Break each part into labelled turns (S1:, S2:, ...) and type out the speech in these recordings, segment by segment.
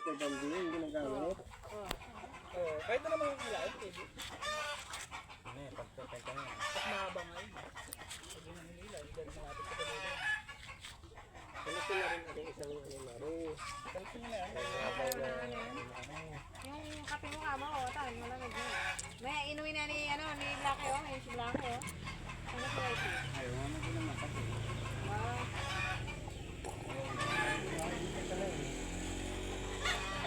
S1: kay Bambi yung ginagamit.
S2: Oo, kahit na naman yung ilain, pwede.
S1: Ano eh, pagpapenta nga.
S2: At mahaba nga yun. Pwede na nila, dahil malapit sa kanila.
S1: Kalaki na rin ang isang maro.
S2: Kalito nyo na yan.
S3: Yung kape mo kama ko, tayo malamig na. May inuwi na ni Blackie oh, yung si Blackie oh. Ano si Whitey?
S1: Ayaw nga na din naman kasi.
S3: Wow.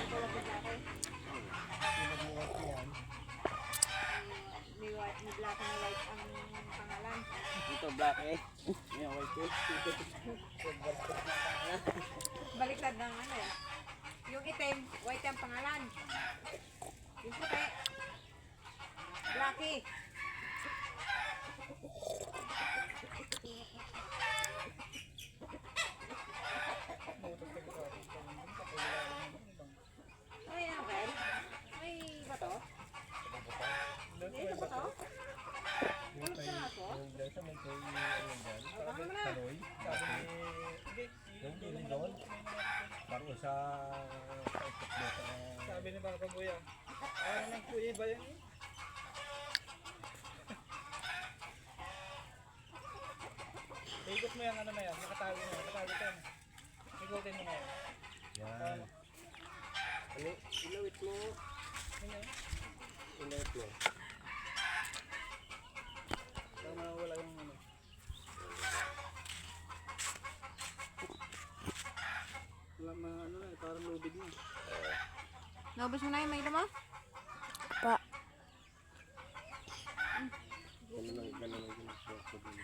S3: Ito lang si Blackie.
S1: Pinagmukas yan.
S3: Ni Blackie na White ang pangalan.
S1: Ito black eh. Yan white eh.
S3: Baliktad ng ano eh. Yung itim, White ang pangalan. Yung puti, Blackie. Ay, ano ba? May bato? Dito ba to? Ano sa aso?
S1: Yung dahil sa mga ano dyan.
S3: Baka naman na.
S1: Kaloy. Yung gilid doon. Parang sa ikot mo sa...
S2: Sabi ni Papa Kuya, ano ng kuya ba yan? Ikot mo yung ano na yan, nakatago mo, nakatago ka yan. Ikutin mo na yan.
S1: Yan. Ano? Ilawit mo.
S2: Ano yan?
S1: Ilawit mo.
S2: Para wala yung ano. Wala mga ano na, parang lubid na.
S3: Naubos mo na yung may mo?
S1: Ganun lang ginagawa ko din.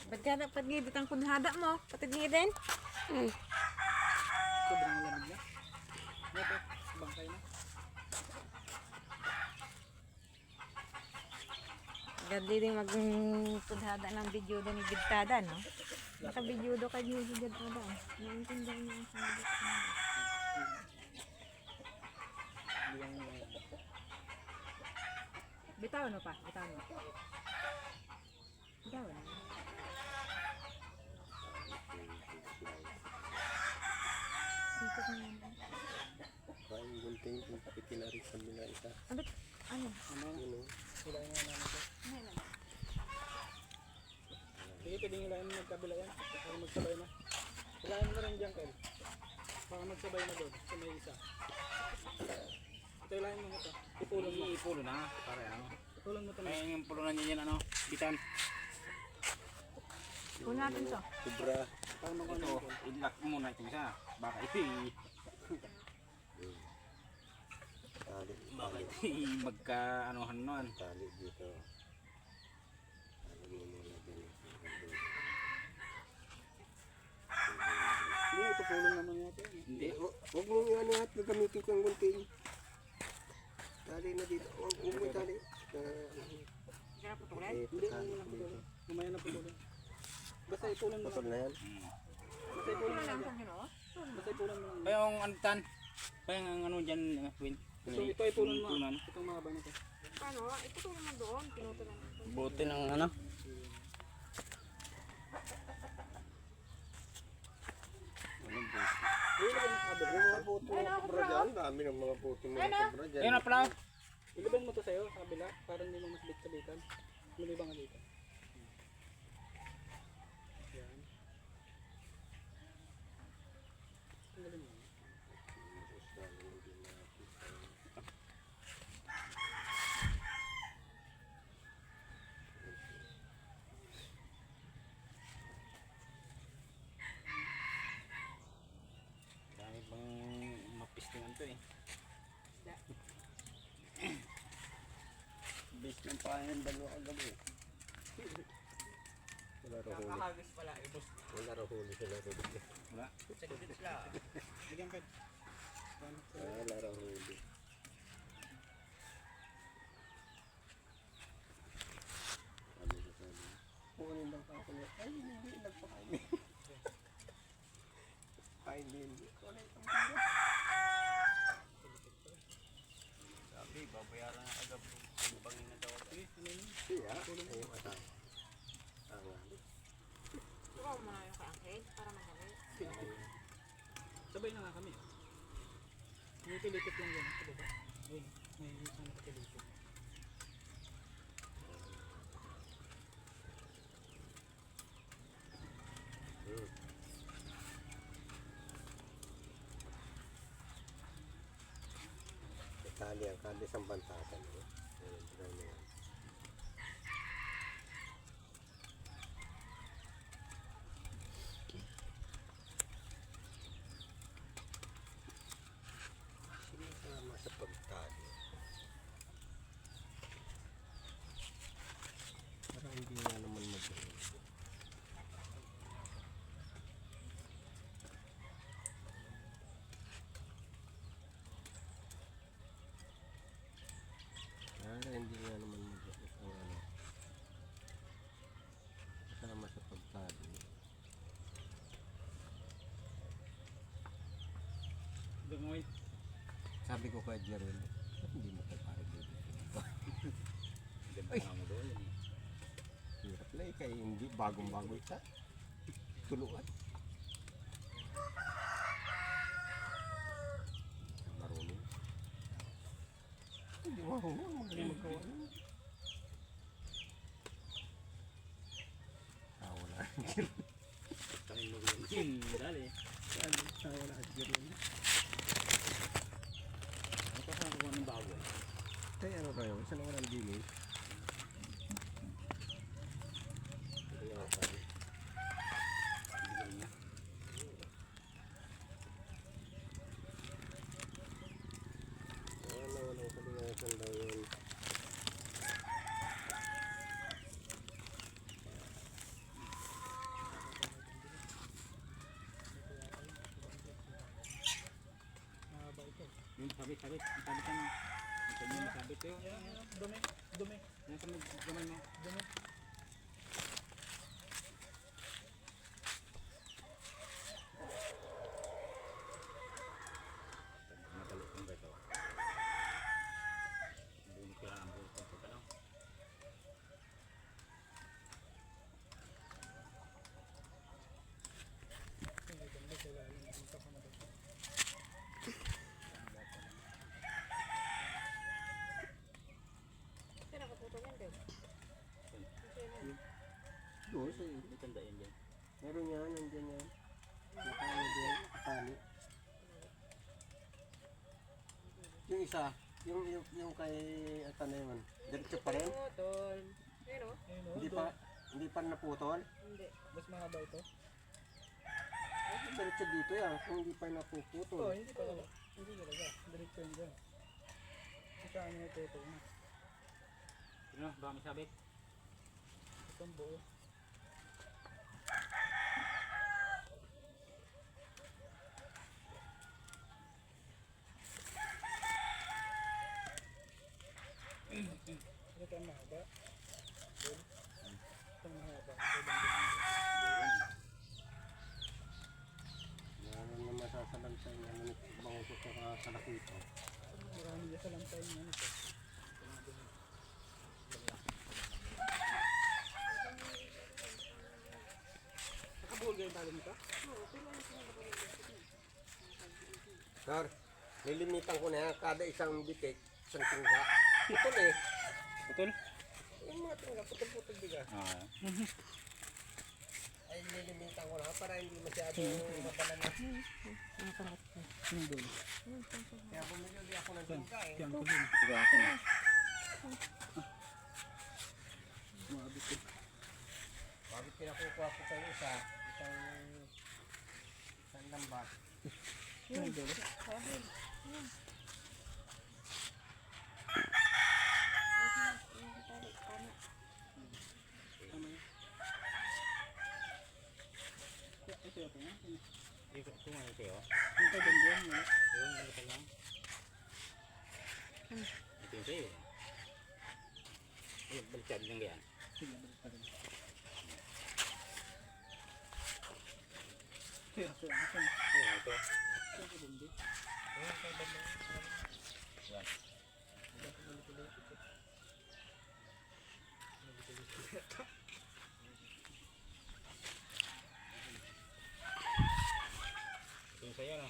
S3: Ba't ka dapat ngibit ang kunhada mo? Patid ngibin?
S2: Sobrang lamig na. Ito, bangkay na.
S3: Gandi din magkunhada ng video doon ni Gidtada, no? Naka-video do kay ni Gidtada. Naintindihan niya ang sinabi ko. Bitawan mo pa, bitawan mo. Bitawan mo. Ikot mo yan.
S1: Parang gunting kung kapitinarin sa mila isa.
S3: Abit, ano?
S1: Ano?
S2: Wala yung ano namin.
S3: Ano yan?
S2: Sige, pwedeng ilahin mo magkabila yan. Para magsabay na. Ilahin mo na rin dyan, Kel. Para magsabay na doon. Sa may isa. Ito ilahin mo ito. Ipulong mo.
S4: Ipulo na, pare ano.
S2: Ipulong mo ito.
S4: Ay, yung pulunan niya yan, ano, bitan.
S3: Kunin natin to.
S1: Kubra.
S2: Para magkano
S4: Ito,
S2: ito.
S4: i-lock mo na ito isa. Baka ito
S1: Tali.
S4: baka ito magka-anuhan nun.
S1: Tali dito. Tali mo muna din.
S2: Hindi, ito pulong naman natin.
S4: Hindi,
S1: Huwag mo nga ano at gagamitin ko ang gunting. Tali na dito. Huwag mo tali.
S3: Kaya putulan?
S2: Hindi, ano na putulong. Mamaya na putulong. Basta ipulong mo
S1: Patol
S2: lang.
S1: na yan.
S2: Basta ipulong mo
S3: Ano lang
S2: lang.
S3: kung sino?
S2: Basta ipulong mo lang.
S4: pa yung ano tan, pa yung ano dyan, Win.
S2: Ito ipulong mo.
S4: Punan.
S2: Itong mga ba nito.
S3: Ano? Itutuloy mo doon. Pinutulan mo.
S4: Buti ng ano.
S1: Yung mga puto ng kubra dyan. Dami ng mga puto ng kubra dyan.
S4: Ayun na pala.
S2: Iliban mo to sa'yo, sa kabila. Para hindi mo masbit sa bitan. Lumibang ka dito. Yan. Tanggalin mo.
S4: Dami bang mapistingan to eh.
S1: Bis ng pahayan dalawa kagabi. Wala raw huli.
S4: Nakahagis pala, ibos.
S1: Wala raw huli sila sa dito.
S4: Wala. Second lang.
S2: Bigyan ka.
S1: Wala raw huli. Sabi ko sabi. Kukunin lang pa ako niya. Ay, hindi. Nagpakain. Kain din.
S4: Sabi, babayaran na agad. Bangin na daw.
S1: Siya. Ay, mata.
S2: Nakapilipit lang yan sa baba. Ayun, may isang nakapilipit.
S1: Itali ang kada isang bantakan. Ayun, brown na yan. Sinasama sa pagtali. Parang hindi nga naman magaling. Parang hindi nga naman magaling ang ano. Kasama sa pagtali.
S2: Dungoy.
S1: Sabi ko kay Jerel, "Ba't hindi mo tayo parang dito?"
S4: Ganda nga mo doon.
S1: Hirap na eh, kaya hindi bagong-bago ita. Tuluan. Marunong. Hindi marunong, magaling magawa nun. Wala.
S4: Kami mo yun. Dali.
S2: Wala si Jerome.
S4: Ano pa saan kuha ng bago?
S1: Kaya ano kayo, isa na walang dilis.
S4: Bigyan niya.
S1: Walang kalinasan daw yun.
S2: Mahaba ito.
S4: Yung sabit. Sabit ka na. Ito yung sabit yun.
S2: Dumi. Dumi.
S4: Yan sa gamay mo.
S2: Dumi.
S4: Madali kong ba ito? Buong kaya ang buong kong pagkano.
S2: Hindi ganda sa ilalim. Dito ka na ba?
S3: Pero kaputol yan, Deb.
S1: Doon sa
S4: Hindi tanda yan dyan.
S1: meron yan, nandiyan yan. Nakano din, tali. Yung isa, yung kay ata na yun, diretso pa rin?
S3: Kaputol. Pero,
S2: Ayun o.
S1: Hindi pa naputol?
S3: hindi.
S2: Mas mahaba ito.
S1: Diretso dito yan, kung hindi pa
S2: Oo,
S1: napuputol.
S2: hindi talaga. Hindi talaga. Diretso yun dyan. Isa ano ito ito na.
S4: Ano? Baka may sabit?
S2: Itong buo. Ito ang mahaba. Ito ang mahaba.
S1: Meron na masasalantay na nito, bangusok sa kalakito.
S2: Marami na sa lantay niya nito. Nakabuhol ka yung tali nito?
S1: Sir, nilimitan ko na yan, kada isang bitik, isang tingga. Putol eh.
S4: Putol?
S1: Yung mga tingga, putol-putol biga.
S4: Ah.
S1: Ay, nilimitan ko na para hindi masyadong mabalan na.
S2: Yung dulo.
S1: Kaya bumili ulit ako ng tingga eh.
S2: Tiyan ko din.
S4: Sige ako na.
S2: Mabit ko.
S1: Bakit pinakukuha ko kayo isang lambat?
S2: Yung dulo. Tama yun. Ito yung nga.
S4: Ito nga ito yun.
S2: Yung pagbandiyan mo.
S4: Yung ano pa lang. Ito yung sa'yo. Ay, baliktad lang yan.
S2: Sige, balik pa rin. Ito.
S4: Oo, ito.
S2: Ito yung bandi.
S4: Yan. Ito yung sa'yo, no?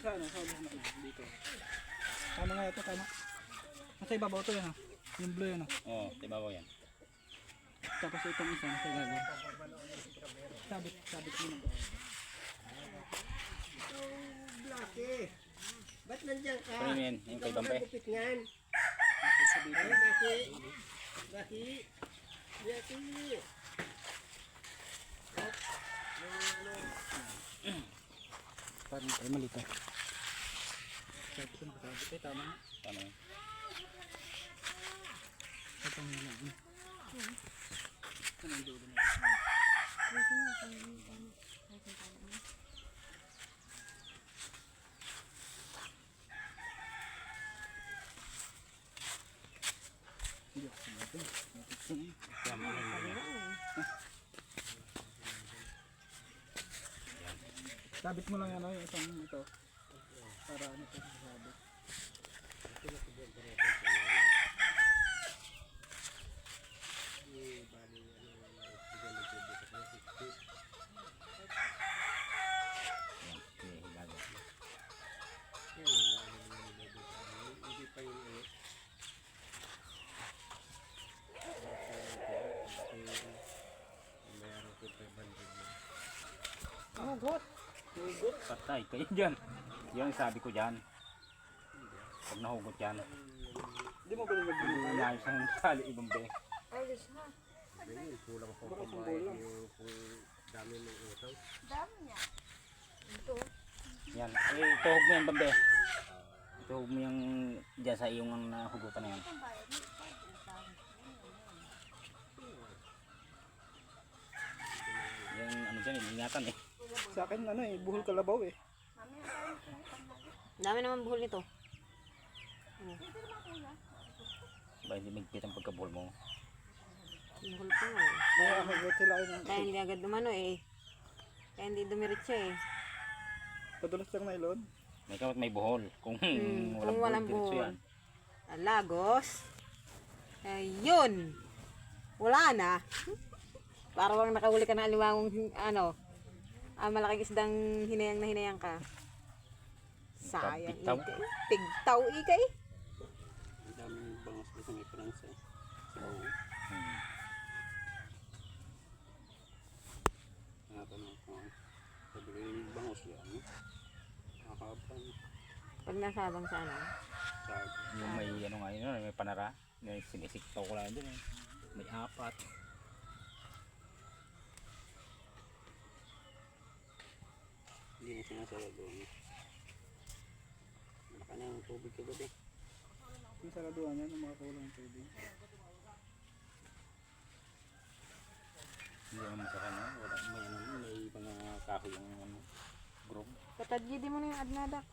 S2: sa ano, sa ulo na dito. Tama nga ito, tama. Nasa ibabaw to yan ha. Yung blue yan ha.
S4: Oo, tibabaw yan.
S2: Tapos itong isa nasa ilalim. Sabit mo na ba?
S1: Blackie! Ba't nandiyan ka?
S4: Pero yan, yung kay Bambe.
S1: Gupit ngan.
S2: Sabihin.
S1: Ay, Blackie! Blackie! Blackie!
S2: Parang ay malito. Sabit ko nakasabit. Ay tama.
S4: Tama yan.
S2: Ito nga lang. Ito na ang dulo na. Hindi ako sinabi. Sabit mo lang yan o, yung isang ito. Para ano ito sabit.
S4: Yan, okay, hilaga.
S1: Hindi pa yung ano. Mayroon ko 500 na.
S2: Hugot! Hugot!
S4: Patay kayo dyan. Yan ang sabi ko dyan. Pag nahugot yan,
S2: Hindi mo ba rin magbili?
S4: inayos ang tali ibang be.
S3: Ayos na.
S1: Ayun, kulang pa
S2: Baka
S1: pambayad
S2: kulang.
S1: yung kung dami ng utang.
S4: Yan. Eh, tuhog mo yan, Bambe. Tuhog mo yung dyan sa iyong ang nahugutan na yan. Yan, ano dyan, ingatan eh.
S2: Sa akin ano eh, buhol kalabaw eh.
S3: Dami naman buhol nito.
S4: Ba, hindi magpit ang pagkabuhol mo.
S3: Buhol pa nga eh.
S2: Kaya hugot sila ng
S3: Kaya hindi agad dumano eh. Kaya hindi dumiretso eh.
S2: padulas lang nylon.
S4: May kamot may buhol. Kung
S3: Kung walang
S4: diretso
S3: buhol.
S4: yan.
S3: Lagos. Ayun. Wala na. Parang nakahuli ka ng aliwangong ano. Malaking isdang hinayang na hinayang ka. Sayang.
S4: Pigtaw.
S3: Ikay. Pigtaw ikay.
S1: Ang daming bangos dito may pransa. Sa buo.
S4: Hmm.
S1: Tinatanong ko. Sabi ko yung bangos yan. Nakakapan.
S3: Pag nasabang sa ano.
S1: Sa
S4: Yung may ano nga yun, may panara. May sinisiktaw ko lang dun eh. May apat.
S1: hindi mo sinasara doon. Malaki na yung tubig kagabi.
S2: Yung saraduhan yan, ang mga kulang ng tubig.
S4: Hindi naman sa kanya. Wala, may ano, may mga kahoy yung ano, grove.
S3: Patadyi di mo na yung adnadak.